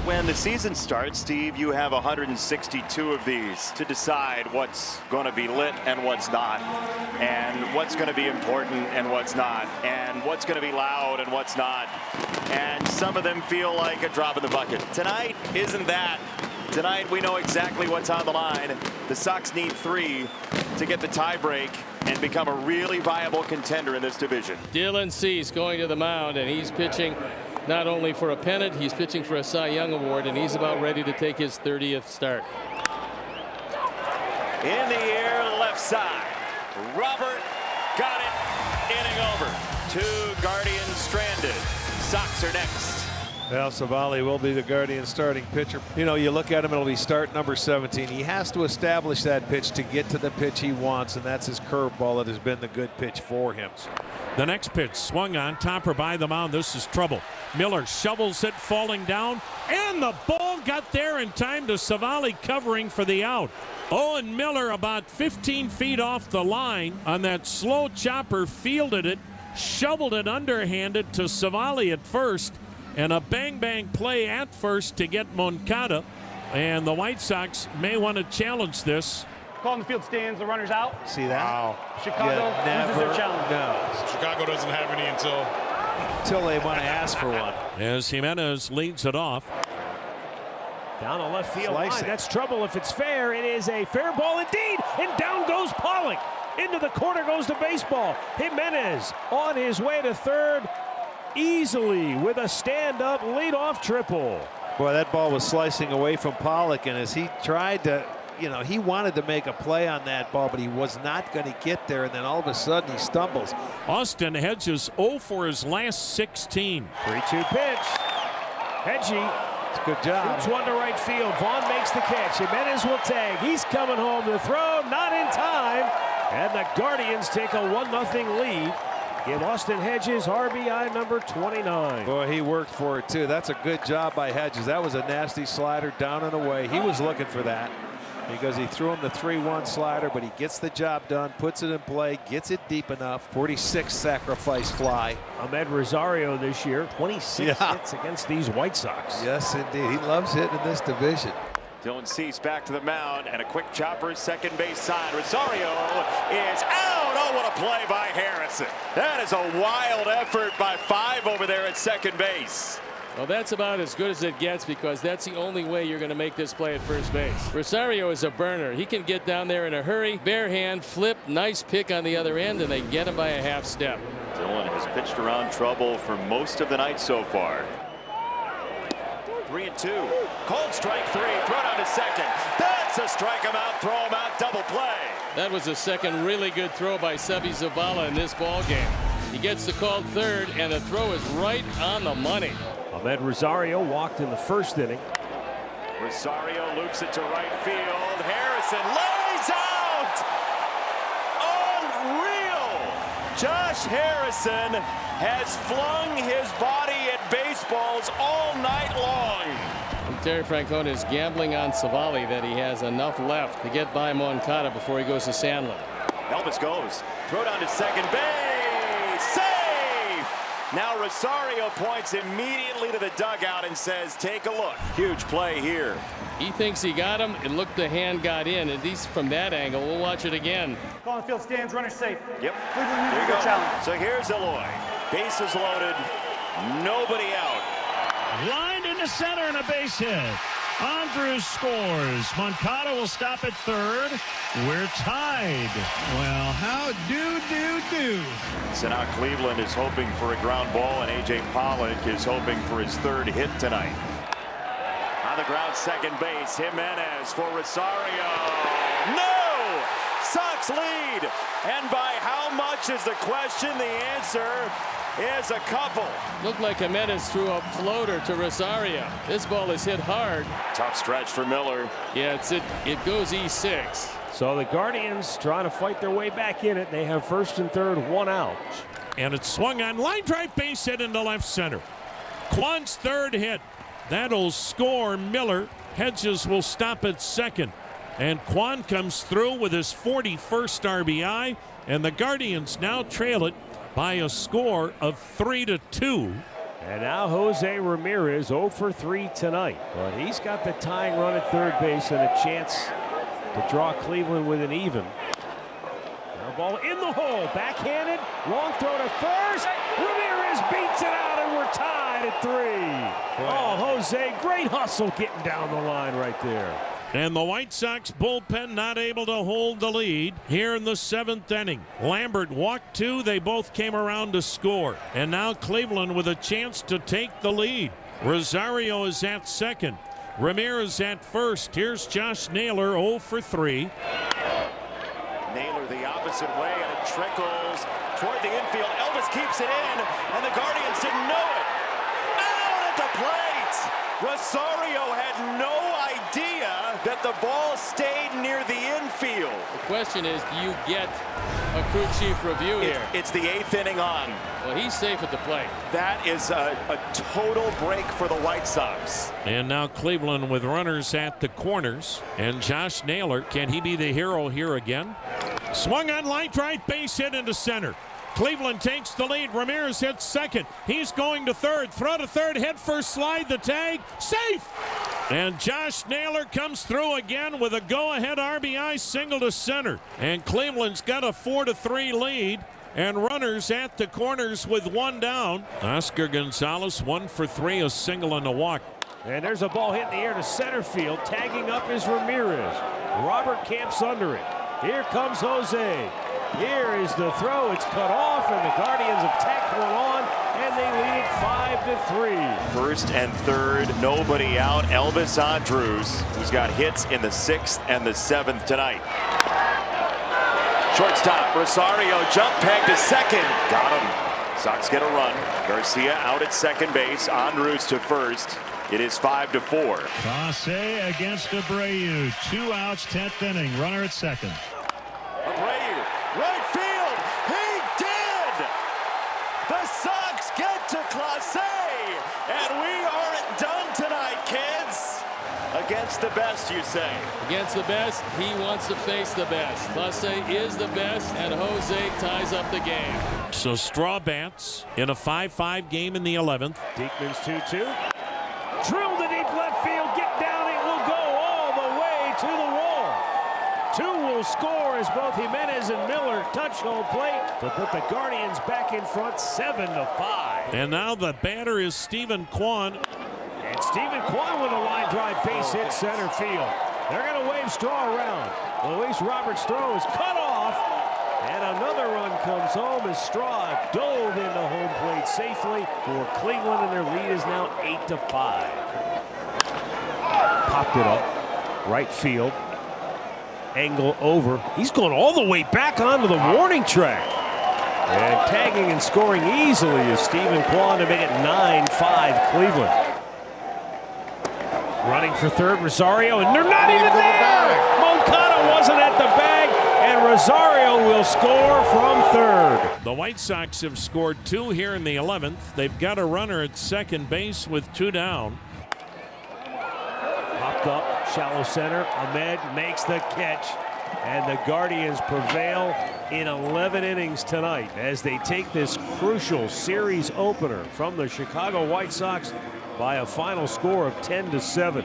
When the season starts, Steve, you have 162 of these to decide what's going to be lit and what's not, and what's going to be important and what's not, and what's going to be loud and what's not. And some of them feel like a drop in the bucket. Tonight isn't that. Tonight we know exactly what's on the line. The Sox need 3 to get the tiebreak and become a really viable contender in this division. Dylan Cease going to the mound, and he's pitching not only for a pennant, he's pitching for a Cy Young Award, and he's about ready to take his 30th start. In the air, left side. Robert got it. Inning over. 2 Guardians stranded. Sox are next. Well, Savali will be the Guardian starting pitcher. You know, you look at him, it'll be start number 17. He has to establish that pitch to get to the pitch he wants, and that's his curveball that has been the good pitch for him. The next pitch swung on. Topper by the mound. This is trouble. Miller shovels it, falling down, and the ball got there in time to Savali covering for the out. Owen Miller about 15 feet off the line on that slow chopper, fielded it, shoveled it underhanded to Savali at first, and a bang-bang play at first to get Moncada. And the White Sox may want to challenge this. Call in the field stands, the runner's out. See that? Wow. Chicago loses their challenge. No. Chicago doesn't have any until they want to ask for one. As Jimenez leads it off. Down the left field line. That's trouble if it's fair. It is a fair ball indeed. And down goes Pollock. Into the corner goes the baseball. Jimenez on his way to third easily with a stand-up leadoff triple. Boy, that ball was slicing away from Pollock, and as he tried to, you know, he wanted to make a play on that ball, but he was not going to get there, and then all of a sudden he stumbles. Austin Hedges 0 for his last 16. 3-2 pitch. Hedgie. It's a good job. Shoots one to right field. Vaughn makes the catch. Jimenez will tag. He's coming home to throw. Not in time. And the Guardians take a 1-0 lead. Give Austin Hedges RBI number 29. Boy, he worked for it too. That's a good job by Hedges. That was a nasty slider down and away. He was looking for that because he threw him the 3-1 slider, but he gets the job done, puts it in play, gets it deep enough. 46 sacrifice fly. Ahmed Rosario this year, 26 hits against these White Sox. Yes, indeed. He loves hitting in this division. Dylan Cease back to the mound, and a quick chopper second base side. Rosario is out. Oh, what a play by Harrison. That is a wild effort by 5 over there at second base. Well, that's about as good as it gets, because that's the only way you're going to make this play at first base. Rosario is a burner. He can get down there in a hurry, bare hand, flip, nice pick on the other end, and they get him by a half step. Dylan has pitched around trouble for most of the night so far. 3-2. Cold strike 3. Throw down to second. That's a strike him out, throw him out, double play. That was a second really good throw by Sebi Zavala in this ball game. He gets the called third, and the throw is right on the money. Ahmed Rosario walked in the first inning. Rosario loops it to right field. Harrison lays out. Unreal. Josh Harrison has flung his body at baseballs all night long. And Terry Francona is gambling on Savali that he has enough left to get by Moncada before he goes to Sandlin. Elvis goes. Throw down to second base. Safe. Now Rosario points immediately to the dugout and says, take a look. Huge play here. He thinks he got him. It looked the hand got in, at least from that angle. We'll watch it again. Call in the field stands, runner safe. Yep. Cleveland There you go. challenge. So here's Eloy. Bases loaded. Nobody out. Lined into center and a base hit. Andrews scores. Moncada will stop at third. We're tied. Well, how do. So now Cleveland is hoping for a ground ball, and A.J. Pollock is hoping for his 3rd hit tonight. On the ground, second base, Jimenez for Rosario. No! Sox lead. And by how much is the question? The answer is a couple. Looked like Jimenez threw a floater to Rosario. This ball is hit hard. Tough stretch for Miller. Yeah, it goes E6. So the Guardians trying to fight their way back in it. They have first and third, 1 out. And it's swung on. Line drive base hit into left center. Quan's 3rd hit. That'll score Miller. Hedges will stop at second. And Quan comes through with his 41st RBI. And the Guardians now trail it by a score of 3-2. And now Jose Ramirez 0 for 3 tonight. But he's got the tying run at third base and a chance to draw Cleveland with an even. Now ball in the hole, backhanded, long throw to first. Ramirez beats it out and we're tied at 3. Oh, Jose, great hustle getting down the line right there. And the White Sox bullpen not able to hold the lead here in the 7th inning. Lambert walked 2. They both came around to score. And now Cleveland with a chance to take the lead. Rosario is at second. Ramirez at first. Here's Josh Naylor 0 for 3. Naylor the opposite way, and it trickles toward the infield. Elvis keeps it in, and the Guardians didn't know it. Out at the plate! Rosario had no idea that the ball stayed near the infield. The question is, do you get a crew chief review here? It's the 8th inning on. Well, he's safe at the plate. That is a total break for the White Sox. And now Cleveland with runners at the corners. And Josh Naylor, can he be the hero here again? Swung on line drive, base hit into center. Cleveland takes the lead. Ramirez hits second. He's going to third. Throw to third. Head first slide. The tag. Safe. And Josh Naylor comes through again with a go-ahead RBI single to center. And Cleveland's got a 4-3 lead. And runners at the corners with 1 down. Oscar Gonzalez 1 for 3. A single and a walk. And there's a ball hit in the air to center field. Tagging up is Ramirez. Robert Camp's under it. Here comes Jose. Here is the throw. It's cut off, and the Guardians have tacked one on, and they lead it 5-3. First and third, nobody out. Elvis Andrus, who's got hits in the 6th and the 7th tonight. Shortstop, Rosario, jump peg to second. Got him. Sox get a run. Garcia out at second base. Andrus to first. It is 5-4. Clase against Abreu. 2 outs, 10th inning. Runner at second. Abreu, right field. He did. The Sox get to Clase, and we aren't done tonight, kids. Against the best, you say? Against the best, he wants to face the best. Clase is the best, and Jose ties up the game. So straw bats in a 5-5 game in the 11th. Diekman's 2-2. Drill to deep left field. Get down. It will go all the way to the wall. 2 will score as both Jimenez and Miller touch home plate to put the Guardians back in front 7-5. And now the batter is Stephen Kwan. And Stephen Kwan with a line drive base hit center field. They're going to wave Straw around. Luis Roberts' throw is cut off. And another run comes home as Straw dove into home plate safely for Cleveland, and their lead is now 8-5. Popped it up, right field, angle over. He's going all the way back onto the warning track. And tagging and scoring easily is Stephen Kwan to make it 9-5 Cleveland. Running for third, Rosario, and they're not even there! Moncada wasn't at the bag, and Rosario will score from third. The White Sox have scored 2 here in the 11th. They've got a runner at second base with 2 down. Popped up, shallow center. Ahmed makes the catch, and the Guardians prevail in 11 innings tonight as they take this crucial series opener from the Chicago White Sox by a final score of 10-7.